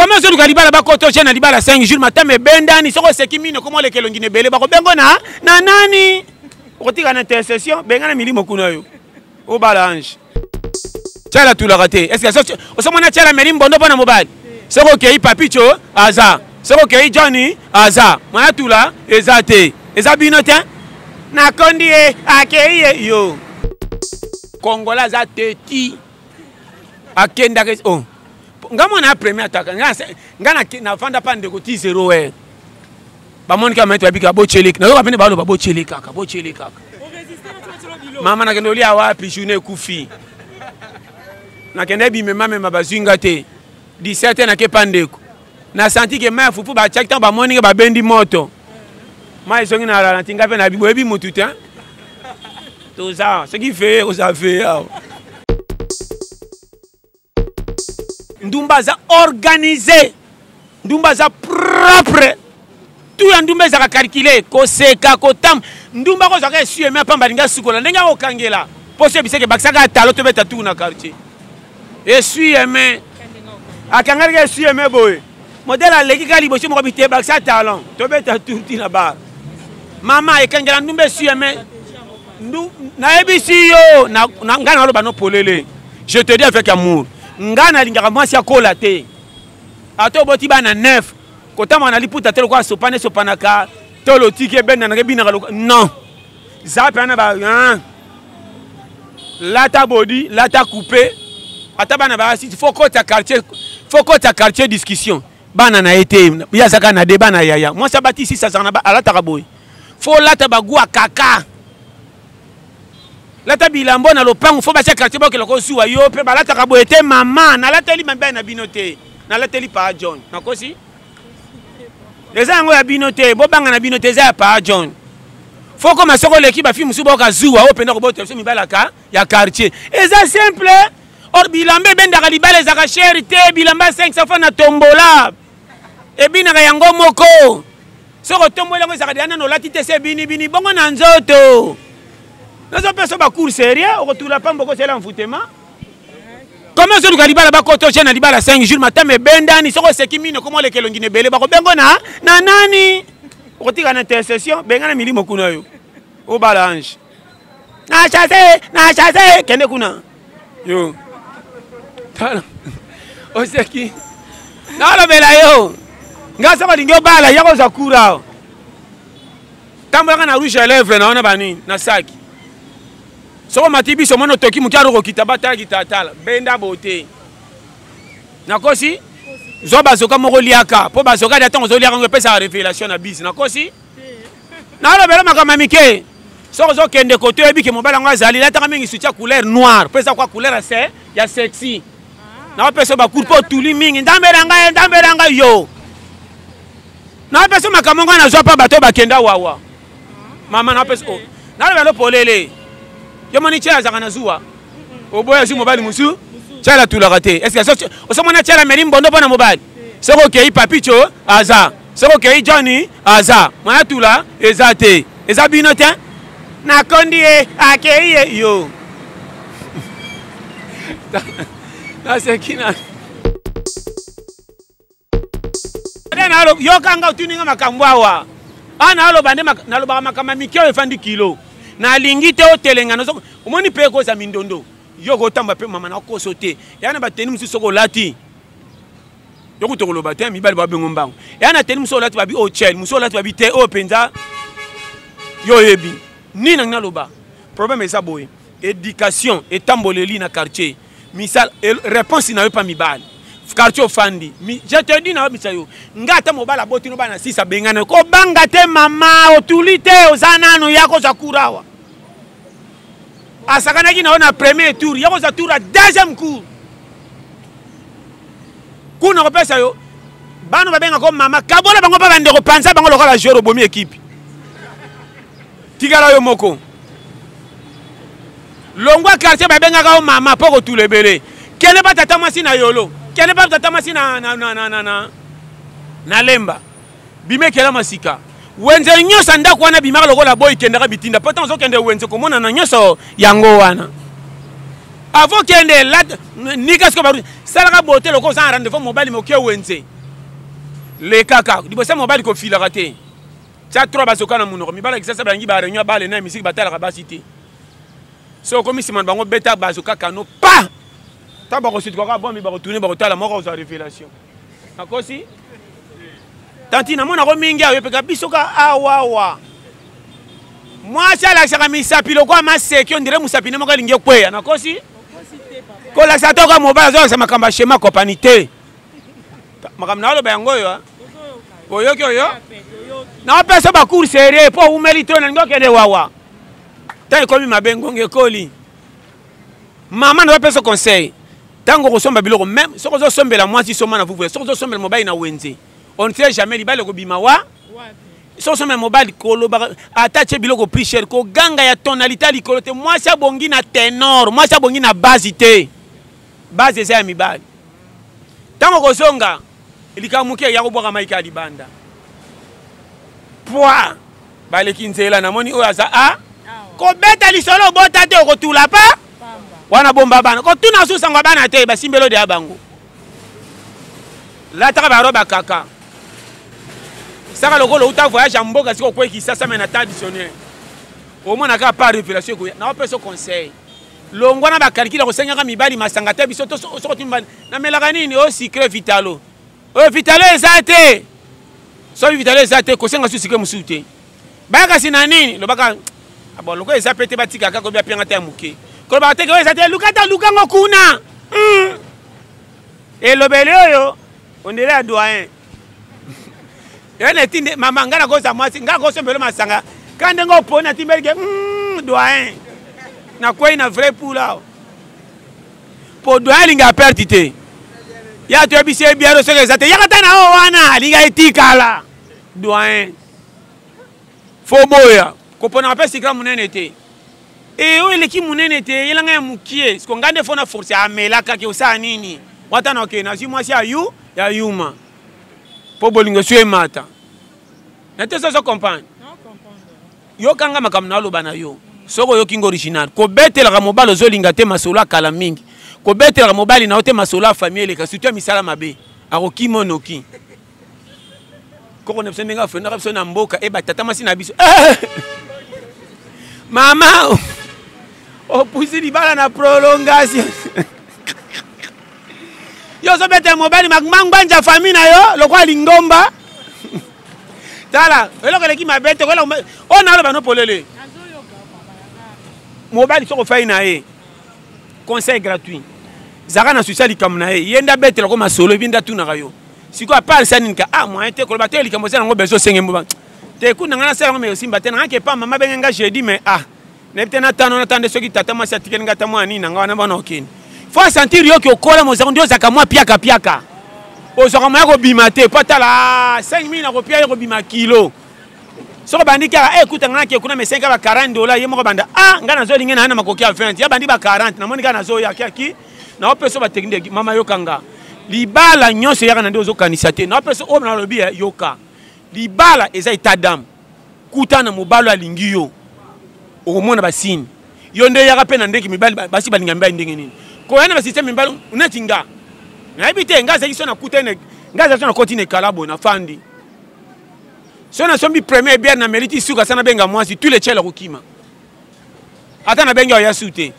Comment ça, tu vas koto chena libala 5 jours matin mais bendani soko sekimino comment les kelongine belé ba ko bengo na nani otika na intercession benga na milimo kuna yo o balange tala tout la raté est-ce que o so mona tala melim bondo bona mobile soko kei papicho aza soko kei Johnny aza mona tout la ezate ezabinote na kondi akei yo Kongola za teti akenda oh ngamo na premier attaque ngana na fanda pa ndeko ti 0 ba monika meto babika bo chelik na yo bapene ba lo bo chelik kaka bo chelik kaka mama na kendo lia wapi june kufi na kende bi mema bazinga te 17 na ke pandeko na senti ke ma fufu ba check tan ba monika ba bendi moto ma izongi na ralentir ngape na bibo ebi mutu hein tout ça ce qui fait ça fait Ndumba za organisé, Ndumba za propre, tout ya Ndumba za calculé, ko seka ko tam, Ndumba ko zaka sueme pamba linga sukola, nenga ko kangela, pose biseke baksaka talo to beta tout na quartier. Et sueme, akangala ke sueme boy. Modèle a leki kali boshi mo bité baksa talon, to beta tout na bar. Mama e kangela Ndumba sueme, na ebisi yo na ngana lo bano polele. Je te dis avec amour. Ngana lingaka mwasi akola te ato boti bana 9 kota mwana liputa telo kwa sopane sopanaka tolo tike benda na bina non zape na ba lata body lata coupé ata bana ba si faut que quartier discussion bana na été ya saka na débat na yaya moi ça bati si ça na alata kaboy faut lata bagua kaka lata bilambo na lopango fo ba cha quartier ba ke loko suwa yo pe balata ka boete mama na lateli mambe na binote na lateli pa John nakosi les ango ya binote bo banga na binote za pa John fo ko masoko leki ba fi musuba ka zuwa o penda ko bote so mibalaka ya quartier eza simple or bilambe benda ka libale za ka cherité bilamba 500 fois na tombola e bina ka yango moko soko tombola ko za ka diana no latite se bini bongo na nzoto. Nous avons fait un cours sérieux, on retourne pas beaucoup c'est l'enfoutement. Comment ça, tu vas koto chena libala 5 jours matin mais bendani soko sekimino comment les kelongine belé ba ko bengo na nani otika na intercession benga na milimo kuna yo o balange na chasse kende kuna yo tala o seki na la bela yo ngasa ba lingo bala yako za kura tambola na rouge à lèvres na ona bani na saki soko matibi so mono toki mukaro ko kitabata kitatala benda bote nakosi zo bazoka moko liaka po bazoka datango zo liaka ngo pesa révélation na bis nakosi na lo bela makama mike soko zo kende koto ebi ke mobala ngo azali lataka mingi soutien couleur noire pesa kwa couleur c'est ya sexy na pesa ba kurpo tuli mingi ndambelanga yo na pesa makama ngo na zo pa bato bakenda wawa mama na pesa o na lo bela polele yo moni tchela zakana zuwa oboya si mobile musu tchela tout la raté est-ce que o so mona tchela melim bondo bona mobile soko kei papicho aza soko kei Johnny aza mona tout la ezate ezabinote na kondi akei yo na sekina na lo yo kanga tuninga makambwa ana lo bande na lo ba makama mikyo efandi kilo na lingite otelenga no omoni pe ko za mindondo yoko tamba pe mama na ko sote yana bateni musu soko lati yoko tokolo batem mibali ba bengo mbango yana teni musu lati babi o chel musu lati babi te o penza yo yebi ni na ngaloba problème eza boy éducation etamboleli na quartier misal réponse na yo pa mibali quartier ofandi je te dis na bisayo ngata mobala botino bana sisa bengana ko banga te mama otulite ozanano yako za kurawa asakana ki na ona premier tour yako za tour à deuxième cour kuna ko pesa yo bano babenga ko mama kabola bango ba bande ko panza bango lokola joueur bomi équipe tigala yo moko longwa quartier babenga ko mama poko tulebele kene ba tata masi na yolo kene ba tata masi na lemba bime kela masika wenze nyosa ndako wana bimaka lokola boy kendaka bitinda pourtant zo kende wenze komona na nyoso yango wana avant kende la ni kasko ba salaka bote loko za rendez-vous mobile mo ke wenze le kaka libosa mobali kofilaka te tia 3 bazoka na monoko mibala kisasa balangi baréunion bale na misiki batalaka basi te so okomi nsima na bango beta bazoka kano pa ta bakosituka bombi bakotourne bakotala moko kozwa révélation nakosi tanti namonako mingi ayo epeka biso ka awawa mwasi alakisaka misapi lokwa maseki ondire mosapi ne moko alingi ekweya nakosi kolakisa toka mobali azolakisa makambo ya shema kopani te makambo na oloba yango oyo oyoki oyo naopesa bacour serie mpo umeli to nalingi okende wawa ntango ekomi mabe ngongo ekoli mama naopesa conseil ntango okosomba biloko meme soki ozosombela mwasi soma na vuvula soki ozosombela mobali na wenze on ne sait jamais libali ekobima wa soki osombela mobali kolobaka ata tie biloko prix cher koganga ya tonalité likolo te mwasi abongi na ténor mwasi abongi na base te base eza ya mibali ntango okozonga likambo moke ya kobwaka maika ya libanda poi baleki nzela namoni oyo aza a kobeta lisolo obota te okotula pa wana bomba bana kotuna susango bana te basimbelo de ya bango lataka baroba kaka saka lokolo uta voyage ya mboka siko kwekisa sa mena traditionnel omona ka par révélation ko na opesa conseil longwana bakalikila kosengaka mibali masanga te biso to soko timba na melaka nini o secret vitalo o vitalo ezate so vitalo ezate kosenga su secret musute baka sina nini lobaka abo loko ezapete batika kako bia pianga te muke ko ba teke ezate lukata lukango kuna elobele oyo ondele a doyen yene tinde mama ngana koza mwasi ngana kosombelo masanga kande ngo pona timberge doyen na quoi na vrai poula po doyen linga pertite ya to bise biaro seke zate yakata na o wana linga etikala doyen fo boya ko pona pa sikra munene te e o eleki munene te yelanga ya mukie sko ngande fona force amela kake usa nini wata na okay na si mwasi ayu ya yuma po bolingo sue mata nete so comprendre yo kanga makamna aloba na yo soko yo kingo original ko betela ka mobalo zolinga te masolo akala mingi ko betela ka mobali na ote masolo famille ka sutu misala mabe akoki monoki ko ne psenga fenda ka na mboka e batata masi na biso mama o pusi di bala na prolongation yo so betela mobali makmanganja famille na yo lokwa lingomba tala eloko leki mabete ko on a le bano polele mobile soko fay na e conseil gratuit zaka na social likamna e yenda bete ko masolo binda tuna kayo siko apart saninka moyen te ko batel likambo sana ngo bezo senge mboba te kuna ngana sala ngo me simba te na ke pa mama benga jeudi mais ne peut-être tano na tande soki tata masi atikeni ngata mwani na ngwana bana okeni faut sentir yo ki okola moza ndio zaka mwa piaka ozaka moya kobima te patala 5000 na kopia ko bima kilo soko bandi kaka écoute ngana ke kuna me $5 ba $40 ye moko banda ngana zo linga na makoki ya 20 ya bandi ba 40 na moni kana zo ya ki na opeso ba technique mama yokanga libala nyonso yaka na ndio zo kanisa te na opeso o na lobi yoka libala eza itadam kutana mobalo alingi yo okomona basini yo nde yaka pe na ndeki mibali basi balinga mbai ndenge nini ko yana ba système mibali unatinga na ebite ngaza iso na kutene ngaza so na continue kalabo na fandi so na sombi premier bien na mérite suka sana benga mwasi tous les chela kokima ata na benga ya sute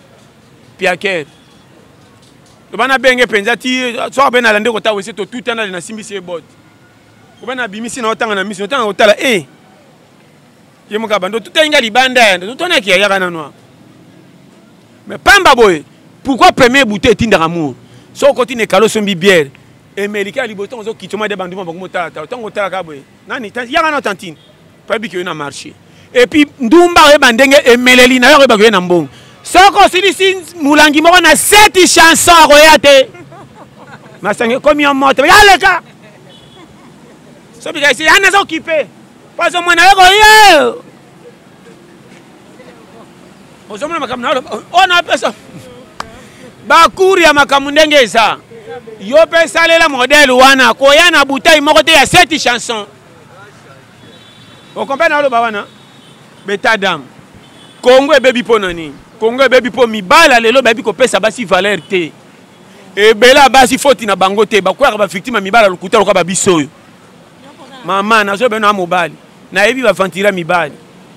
piaker to bana benge penza ti so bena lande ko tawe seto tout ana na simbi se bot ko bana bimisi na otanga na misi otanga otala ye moka bando tout inga libanda to tona ki ya kana no mais pamba boy pourquoi premier bouteille tinda amour so continue kalo sombi bière Amerika liboton zo kitoma de banduma bango motala tango tala ka boy nani yaka na tantine pas bi que na marché et puis ndumba e bandenge emeleli na yo ba ko na mbongo soko silisi mulangi moko na 7 chansons royate masange comme un moto yaleka so bi kasi ana zo occupé pas au moins na yo ozomona makamna on a pesa bakuri ya makamundenge eza yo pe salela modèle wana ko yana bouteille moko te ya 7 chansons o comprendre lo bawana beta dam Congo e bebi ponani Congo e bebi po mibala lelo bebi ko pesa basi valeur te e bela basi foti na bango te ba kwa ba victime mibala lokuta loka ba bisoyo Maman nazo beno mobali. Na yebi ba fantira mibali.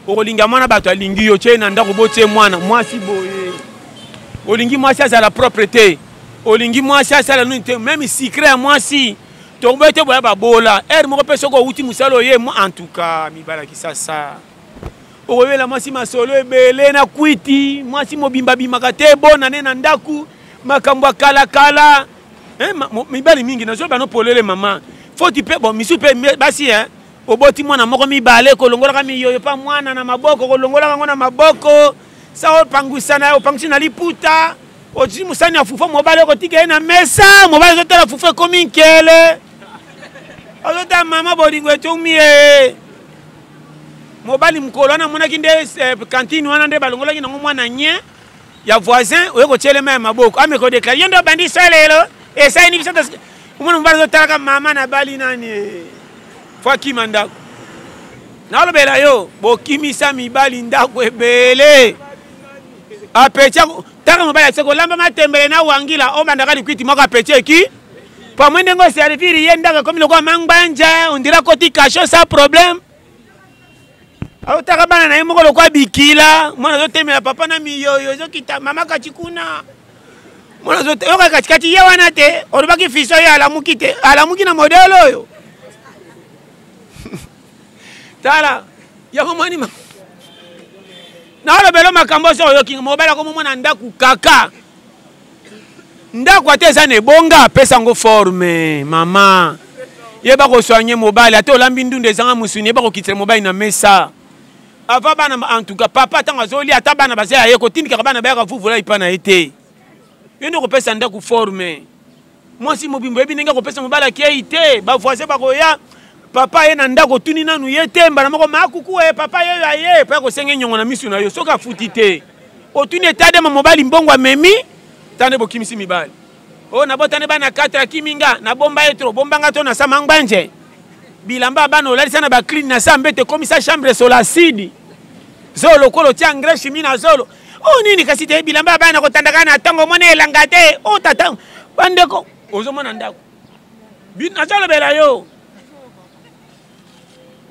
Okolinga mwana bato alingi yo tshena ndako botie mwana mwasi boye. Olingi mwasi azala propreté. Olingi mwasi azala nunite même secret ya mwasi. Tombete boya babola. Moko pe soko uti musalo ye en tout cas mibala kisasa. Okoyela mwasi masolo ebele na kwiti, mwasi mobimba bimaka te bona ne na ndaku, makambo kala kala. Mibali mingi nazo bano polele mama. Faut tu pe bon misu pe basi oboti mwana moko mibale kolongola ka miyoyo pa mwana na maboko kolongola ka ngona maboko. Sa opangusana opangusina liputa. Oji musani afufa mobale ko tika na mesa, mobale zo tala fufa komi nkele. Ozota mama bolingo etumie. Mobali mkolo na mwana kinde cantine wana nde balongola kina mwana nye ya voisin oyeko tshele ma maboko ameko déclarer yendo bandi salelo esa ni bisata umwana mbala zo talaka mama na bali nani fwa kimandako na lobela yo bokimisa mibali ndako ebele apecha taka mobali atseko lamba matembele na wangila obandaka likwiti moko apeche ki pa mwende ngo servir yendaka comme le kwa mangbanja on dira koti cacho sans problème. Aho taka bana na yemo ko kwa bikila mwana zo temela papa na miyoyo zo kita mama kachikuna mwana zo yoka kachikati ye wana te orubaki fiso ya alamuki na modelo yo tala yako mwani ma na wala belo makambo so yo kinga mobala ko mwana ndaku kaka ndaku ateza ne bonga pesa ngo forme mama yeba ko soigner mobile ato lambi ndunde zanga musuni yeba ko kitire mobile na mesa. Avant bana en tout cas papa tanga zoli ata bana bazaya yeko tindika bana bayaka vuvula ipana ete yendo ko pesa ndaku forme moi si mobimbo ebi ninga ko pesa mobala keite ba voisin ba koya papa ye na ndako tuni nanu yete mbana moko makuku papa ye aye pa ko senge nyongo na misu na yo soka futite otuni etade ma mobali mbongwa memi tande bokimisi mibali o na botane bana 4 kiminga na bomba etro bombanga to na samangbanje bilamba bana olalisa na ba clean na sambete komisa chambre solacide zolo kolo tia engrais chimie na zolo o nini kasi te bilamba bana ko tandaka na tango mona elanga te o tata bandeko ozo mona ndako bina zolo bela yo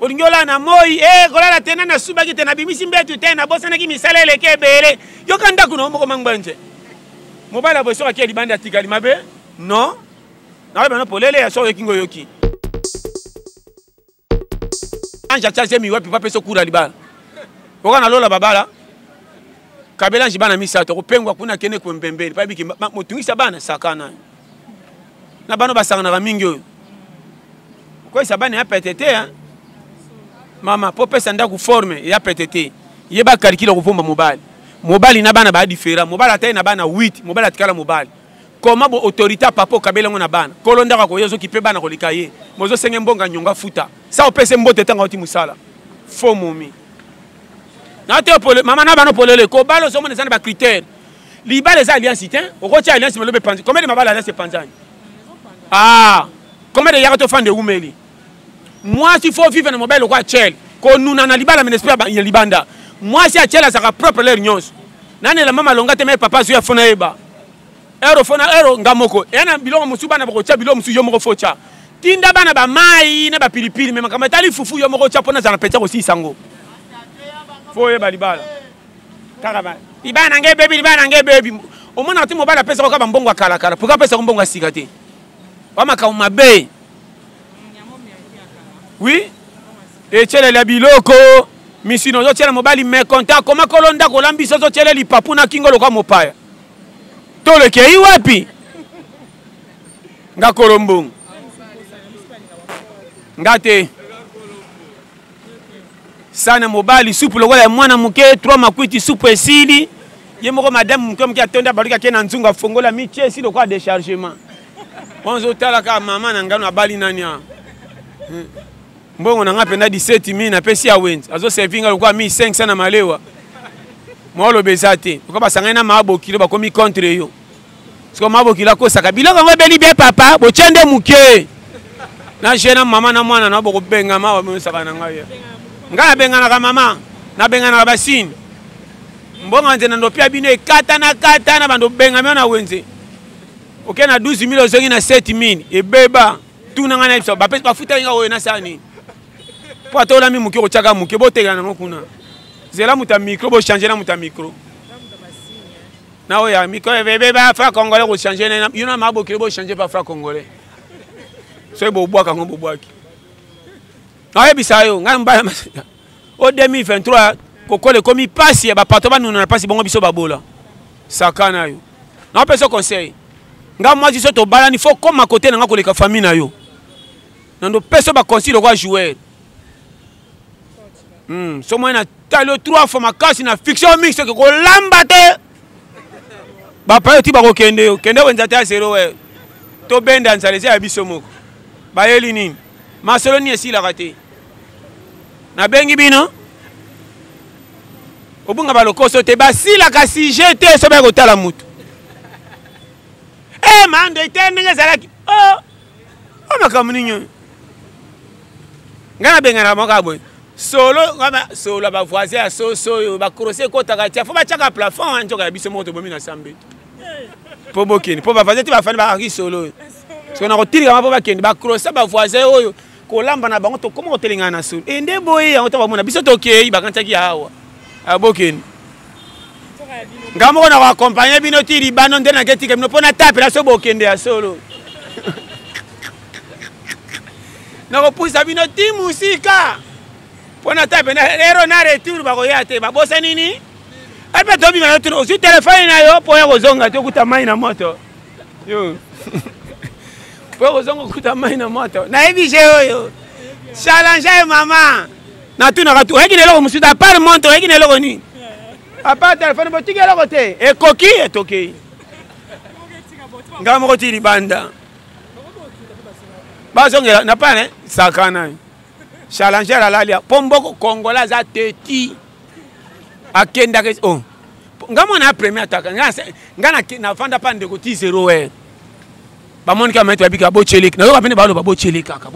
olingola na moi kolala tena na subaki tena bimisi mbetu tena bosana ki misalele ke bele yo kanda kuno moko mangbanje mobala boso ka ki libanda tikali mabe non na bana polele ya so kingo yoki anja chache mi wapi papa so kura libala okana lola babala kabela njibana misato ko pengwa kuna kene ko mbembeli pa biki motungisa bana sakana na bano basanga na mingi oyo ko sabana ya PTT mama popesa nda ku forme ya PTT yeba calcule ko pomba mobali na bana ba différent mobali atay na bana 8 mobali atikala mobali comment bo autorité papa kabela ngona bana kolonda ko yezo ki pe bana ko likaye mozo senge mbonga nyonga futa sa opese mbote tanga oti musala fo momi na te pole mama na bana polele ko balo so mona sana ba critère libale za alliance tin o ko tia alliance melobe panzi combien de mabala alliance panzani combien de yakato fande umeli moi si faut vivre na mobile ko achel ko nuna na libala menesprit ba libanda moi si achela sa propre leur nyos nane la mama longa te me papa zo ya fona eba ero ngamoko yana bilongo musu bana ba ko tia bilongo musu yo moko focha tinda bana ba mai na ba pilipili mema kama tali fufu yo moko tia pona za na peta ko si sango foye ba libala karaba libana nge baby omona ti mobala pesa ko ka mbongo kala pourquoi pesa ko mbongo sikate wama ka mabe oui et tchele la biloko misino zo tchele mobali me konta koma kolonda ko lambiso zo tchele li papu na kingolo kwa mopaya tole ke yi wapi nga kolombong ngate sana mobali supu lokola mwana muke 3 makwiti supu esili ye moko madame muke muke atonda balika ke na nzunga fongola miche esili kwa déchargement bonzo tala ka mama na ngano abali nani mbongo na ngapenda 17000 na pesi ya wenzi azo servinga lokwa 1500 na malewa molo bezate ko basanga na mabo kilo bakomi contre yo siko mabo kilo ko saka biloko ngo beli be papa bo chende muke na jena mama na mwana na boko benga mawa mo saka na ngaya ngala benga na mama na benga na basini mbongo nzena ndo pia bino ekata na bando benga me na wenzi okena 12000 ozongi na 7000 ebeba tuna ngana biso ba pesa bafuta nga oyo na sani po to la mi muke ko chaka muke bo te ngana kuna zela muta micro bo changer na muta micro na oya micro bebe ba fra congolais ko changer na yuna ma bo bo changer pa fra congolais so bo bwa ka ngo bo bwa ki na e bisayo ngamba o 2023 kokole komi pasi ya ba pato ba nuna pasi bongo biso babola sakana yo na peso conseil nga moi jiso to balani faut comme à côté nga koleka famille na yo nando peso ba conseil ko jouer so moi na talo 3 fois makasi na fiction mix ko lamba te ba pa yo ti ba ko kende yo kende wenza ta zero we to benda nsalese ya biso moko ba yeli nini masolo ni esi la raté na bengi bino obunga balokoso te basila kasi jete so ba ko tala mutu mando itendenge zalaki makamuninyo ngana bengana moka boy solo ba voisin ya soso ba crosser kota tia fo ba chaka plafond njoka biso moto bomi na sambe po bokeni po ba voisin ti ba fani ba ki solo so na ko tilika ma po ba kendi ba crosser ba voisin oyo ko lamba na bango to komo ko telinga na solo ende boy ya to ba mona biso to kei ba kantaki hawa abokeni ngamo na accompagner bino ti libano ndena ketike bino pona tape la so bokende ya solo na ko pusa bino ti musika pona tape na ero na retour ba ko yate ba bosa nini alba to bima to o téléphone na yo po ya ko zonga to kuta mai na moto yo po ko zonga kuta mai na moto na ebije oyo challenge mama na tu na katu hekine loko musuda par monto hekine loko ni apa téléphone botiki la côté et coquille et toqué ngamo koti libanda bazongela na pas sakana challenger la lalia pombo kongola za teti akenda ke ngamo na premier attaque ngana na fanda pa ndeko ti 0 heure ba monika metwa bika bo chelik na yo kapene ba lo ba bo chelik kaka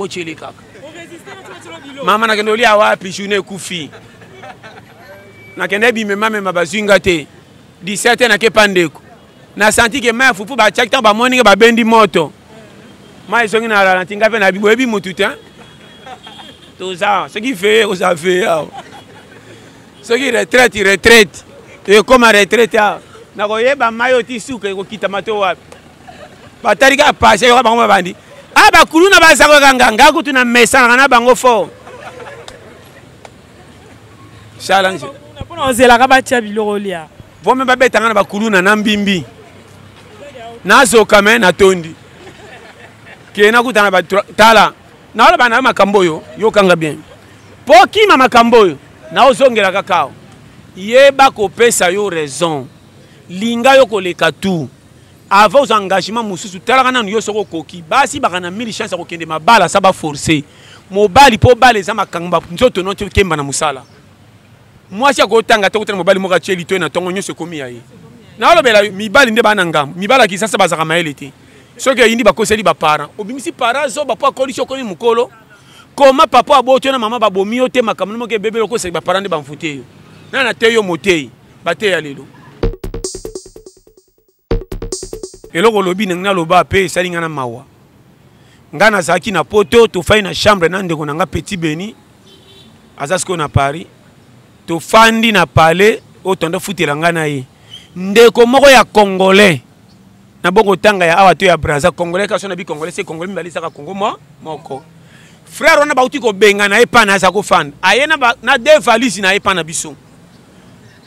mama na kendo lia wapi journée kufi na kende bi mema bazinga te 17 na ke pandeko na senti ke ma fufu ba chakta ba morning ba bendi moto ma isongi na ralenti ngape na bibo ebi mututa tout ça ce qui fait ça fait ce qui retraite et comme retraite na ko yeba mayo ti suka ko kita mato wapi batari ka passer ba bango bandi ba kuluna ba sako kanga kutu na mesa na bango fo challenge on zela ka ba tia biloko lia vome ba betanga na bakuluna na mbimbi na zoka me na tondi kena kutana ba tala na wala bana makambo yo kanga bien po kima makambo yo na ozongela kakao yeba ko pesa yo raison linga yo ko leka tout avant aux engagements mususu tala kana yo soko koki basi bakana 1000 chance ko kende mabala sa ba forcer mobali po bale za makamba nzoto no kemba na musala moi si akotanga to kutana mobali moka cheli to na tongo nyoso komi yayi na olobela mibali nde bana ngam mibala ki sasa bazaka maelete soki yindi bakoseli ba parents obimisi parents zo ba po akoliso komi mukolo koma papa aboto na mama babomi yo te makamno moke bebe loko se ba parents nde bamfute yo na te yo motei bate ya lelo eloko lobi na loba pe salinga na mawa ngana zaki na poto to fai na chambre na ndeko na petit Beni azasko na Paris to fandi na palais otondo futela ngana ye ndeko moko ya congolais na bongo tanga ya awa to ya Brazza congolais ka so na bi congolais c'est congolais mbali saka Congo moko frère on a bauti ko benga na epa na za ko fanda ayena na deux valises na epa na biso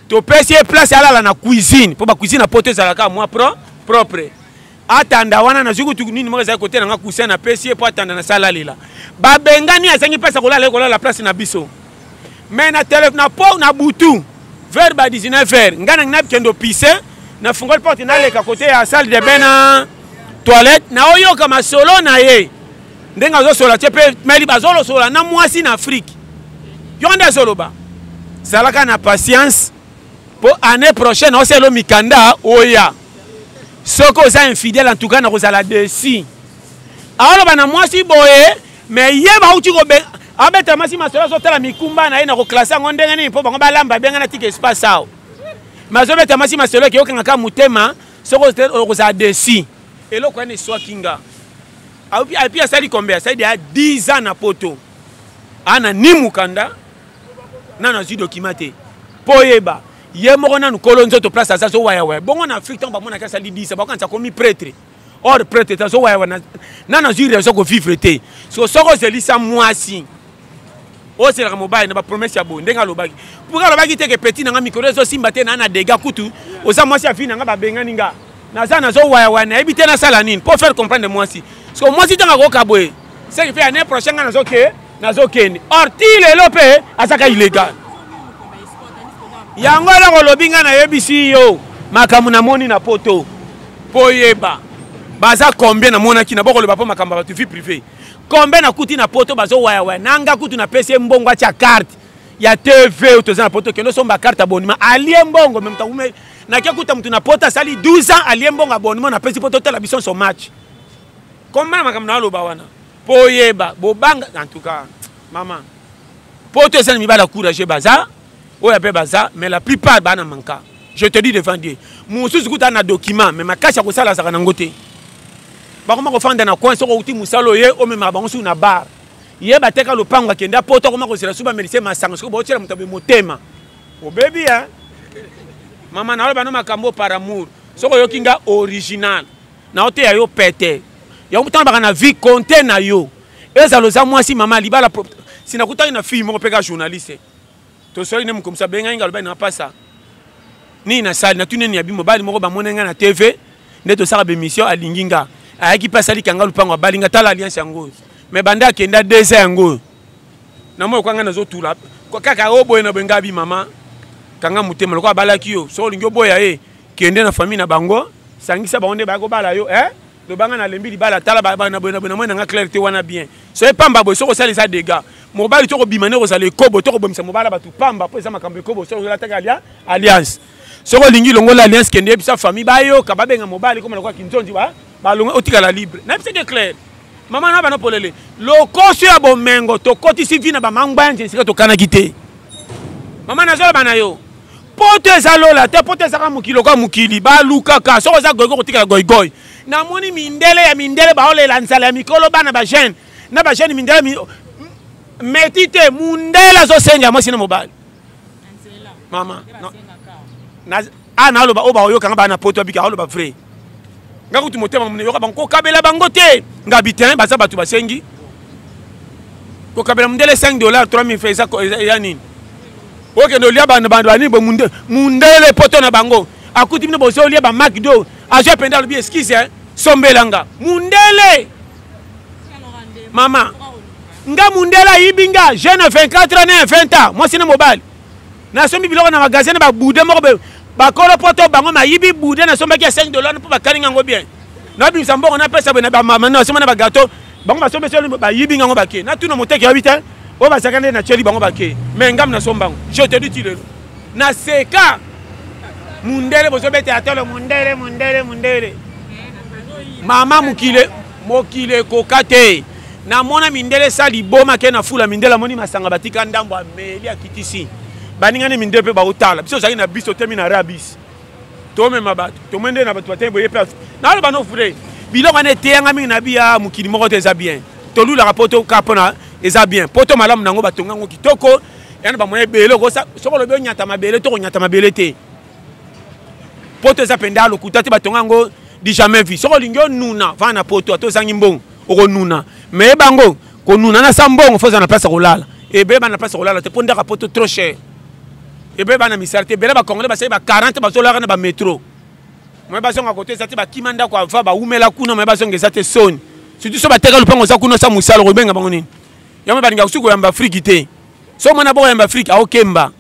to pesi place ala na cuisine po ba cuisine na poto za ka moi propre atanda wana na zuku nini moko za côté na kusia na pesi po atanda na sala lela ba bengani asangi pesa ko la place na biso mais na téléphone na po na butu vers ba 19h ngana ngina kendo pisse na fungol porte na leka côté ya salle de bain na toilette na oyo kama solo na ye ndenga zo solo chepe meli bazolo solo na mwasi na Afrique yonda solo ba salaka na patience pour année prochaine on selo mikanda oya soko za infidèle en tout cas na kozala desi alors bana mwasi boye mais yeba uti ko be abeta masi masolo so tala mikumba na ye na ko classer ngo ndenge ni po bango balamba benga na tike espace sao mazo beta masi masolo ke okanga ka mutema soko kozala desi eloko ene swa kinga api asali combien ça il y a 10 ans na poto ana ni mukanda nana zui documenté po yeba ye moko nanu kolo nzoto place aza zo waya waya bongo na Afrique tant ba mona ka sali 10 ba kan sa komi prêtre or prêtre ta zo waya waya nana zui raison ko vivre te so soko zelisa mwasi o c'est la mobile na ba promesse ya bo ndenga lobaki pour ka lobaki te ke petit na nga micro zo simba te na dega kutu o sa mwasi afina nga ba benga ninga na za na zo waya waya na ebité na sala nini pour faire comprendre mwasi so mwasi tanga ko kaboye c'est que fait année prochaine na zo ke na zo kende or ti lelo pe azaka illégal yango eloko lobinga na yebisi yo makambo na moni na poto po yeba baza combien na monaki na boko loba po makambo ba tu vie privée combien na kuti na poto bazo waya waya nanga kutu na pese mbongo acha carte ya TV utoza na poto kendo somba carte abonnement alie mbongo même takume na kia kuta mtu na poto sali 12 ans alie mbongo abonnement na pese poto tela bison son match combien makambo na loba wana po yeba bobanga en tout cas maman poto esani mibala courage baza oya pe baza mais la plupart bana manka je te dis devant Dieu mususu kuta na document mais makasha ko sala saka na ngote ba koma ko fanda na coin soko uti musalo ye o mema bango su na bar ye bateka lopango akenda poto koma ko sela suba melise masanga soko bo tshela mutabe motema o baby hein mama na bana makambo par amour soko yo kinga original na ote ya yo pete ya mutana baka na vie compter na yo ezalo za mwasi mama libala sina kutaki na fille moko peka journaliste to sori ne mukomsa benga inga loba na pasa ni na sali na tuneni ya bimo bali moko ba monenga na TV ndeto saka be mission alinginga ayaki pasa likanga lupango balinga tala alliance yango mais banda kenda 2 ans yango na mo kwanga na zo tula kaka oboye na benga bi mama kanga mutema lokwa balaki yo so lingo boya kende na famille na bango sangisa baonde ba ko bala yo le banga na lembi libala tala ba na boya na nga clarté wana bien so e pamba boy so ko sala sa dégâts mobali to ko bimane ko sala kobo to ko bomisa mobala batu pamba po esa makambe kobo so la taka alliance so ko lingi longo la alliance kende bisa famille ba yo ka babenga mobali ko malakwa kintonji ba longo otika la libre na c'est clair maman na ba no polele lokoso ya bomengo to koti si vina ba mangba nje sika to kana kite maman na zola bana yo poto eza lola te poto eza ka mukilo ka mukili ba lukaka so ko za gogo kotika goy goy na moni mindele ya mindele ba olela nsala ya mikolo bana ba jeune na ba jeune mindele metite mundela zo senga mo sina mobali mama no na ana loba oba oyo kanga bana poto bika loba vrai nga kutu motema mune yoka banko kabela bango te nga bitin baza batu basengi ko kabela mundele $5 $3000 feza ya nini oke ndo lia bana bana ni bo mundele poto na bango akuti mine bo so lia ba McDo ajo penda lobi excuse sombelanga mundele mama nga mundela ibinga jeune 24 ans 20 ans moi sina mobile na sombi biloko na magasin ba boude moko ba kolo poto bango ma yibi boude na somba ki $5 pour ba kalinga ngo bien na bi samboko na pesa be na ba mama na somba na ba gâteau bango ba sombe so ba yibi ngo ba ke na tuno moteki ya 8 o ba sakande na cheli bango ba ke mais ngam na somba je te dis tu na seka mundele bo so bete atolo mundele mama mokile kokate na mona mindele sali boma ke na fula mindela moni masanga batika ndambo ameli akitisi baninga ne mindele pe ba utala biso zaki na biso temi na rabis to me mabato to mende na bato batembo ye pe na lo bano fure biloko ne teanga mingi na bia mukili moko te eza bien to lula rapoto kapona eza bien poto malamu nango batonga ngo kitoko yana ba moye bele ko soko lo be nyata mabele to ko nyata mabele te poto eza penda lo kutati batonga ngo di jamais vu soko lingyo nuna vana poto to zangi mbongo oko nuna mais bango ko nuna na sambongo foza na place kolala e be ba na place kolala te ponda poto trop cher e be ba na misarte bele ba congolais ba sai ba 40 ba sola na ba métro moi ba songa côté zati ba kimanda ko ava ba umela kuna moi ba songa zate soni surtout so ba teka lupango za kuna sa musalo ko benga bango nini yamo ba ninga kusuko yamba Afrique te so mona bo yamba Afrique a okemba